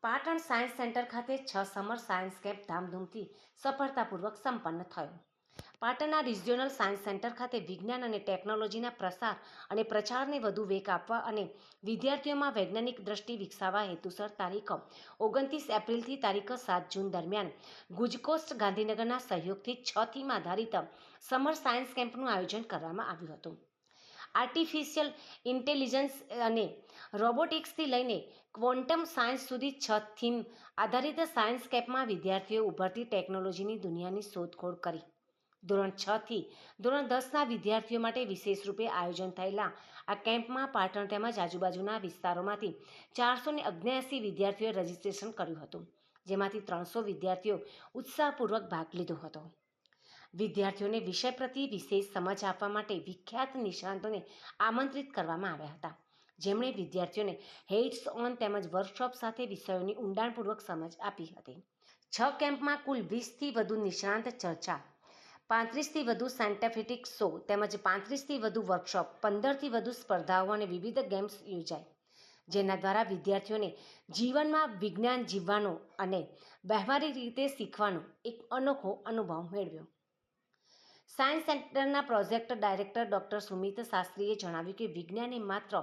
Patan science centre ખાતે 6 summer science camp ધામધૂમથી સફળતાપૂર્વક સંપન્ન થયો. પાટણના રિજિયોનલ સાયન્સ સેન્ટર ખાતે વિજ્ઞાન અને ટેકનોલોજીના પ્રસાર અને પ્રચારને વધુ વેગ આપવા અને વિદ્યાર્થીઓમાં વૈજ્ઞાનિક દ્રષ્ટિ વિકસાવવા હેતુસર તારીખ 29 એપ્રિલથી તારીખ 7 જૂન દરમિયાન ગુજકોસ્ટ ગાંધીનગરના સહયોગથી 6 થીમ આધારિત સમર સાયન્સ કેમ્પનું આયોજન કરવામાં આવ્યું હતું. આર્ટિફિશિયલ ઇન્ટેલિજન્સ અને રોબોટિક્સથી લઈને ક્વોન્ટમ સાયન્સ સુધી 6 થીમ આધારિત સાયન્સ કેમ્પમાં વિદ્યાર્થીઓએ ઉભરતી ટેકનોલોજીની દુનિયાની શોધખોળ કરી. ધોરણ 6 થી ધોરણ 10ના વિદ્યાર્થીઓ માટે વિશેષ રૂપે આયોજન થયેલા આ કેમ્પમાં પાટણ તેમજ આજુબાજુના વિસ્તારોમાંથી 479 વિદ્યાર્થીઓએ રજીસ્ટ્રેશન કર્યું હતું, જેમાંથી 300 વિદ્યાર્થીઓ ઉત્સાહપૂર્વક ભાગ લીધો હતો. વિદ્યાર્થીઓને વિષય પ્રતિ વિશેષ સમજ આપવા માટે વિખ્યાત નિષ્ણાતોને આમંત્રિત કરવામાં આવ્યા હતા, જેમણે વિદ્યાર્થીઓને હેડ્સ ઓન તેમજ વર્કશોપ સાથે વિષયોની ઊંડાણપૂર્વક સમજ આપી હતી. 6 કેમ્પમાં કુલ 20થી વધુ નિષ્ણાંત ચર્ચા, 35થી વધુ સાયન્ટિફિક શો તેમજ 35થી વધુ વર્કશોપ, 15થી વધુ સ્પર્ધાઓ અને વિવિધ ગેમ્સ યોજાઈ, જેના દ્વારા વિદ્યાર્થીઓને જીવનમાં વિજ્ઞાન જીવવાનો અને વ્યવહારિક રીતે શીખવાનો એક અનોખો અનુભવ મળ્યો. સાયન્સ સેન્ટરના પ્રોજેક્ટ ડાયરેક્ટર ડૉક્ટર સુમિત શાસ્ત્રીએ જણાવ્યું કે વિજ્ઞાન એ માત્ર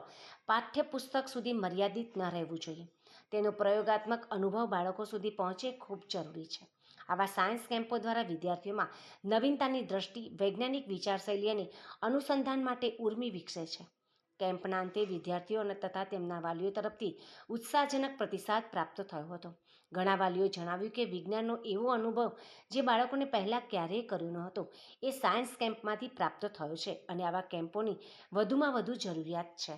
પાઠ્યપુસ્તક સુધી મર્યાદિત ન રહેવું જોઈએ. તેનો પ્રયોગાત્મક અનુભવ બાળકો સુધી પહોંચે ખૂબ જરૂરી છે. આવા સાયન્સ કેમ્પો દ્વારા વિદ્યાર્થીઓમાં નવીનતાની દ્રષ્ટિ, વૈજ્ઞાનિક વિચારશૈલી અને અનુસંધાન માટે ઉર્મિ વિકસે છે. કેમ્પના અંતે વિદ્યાર્થીઓ તથા તેમના વાલીઓ તરફથી ઉત્સાહજનક પ્રતિસાદ પ્રાપ્ત થયો હતો. ઘણા વાલીઓએ જણાવ્યું કે વિજ્ઞાનનો એવો અનુભવ જે બાળકોને પહેલાં ક્યારેય કર્યો ન હતો એ સાયન્સ કેમ્પમાંથી પ્રાપ્ત થયો છે અને આવા કેમ્પોની વધુમાં વધુ જરૂરિયાત છે.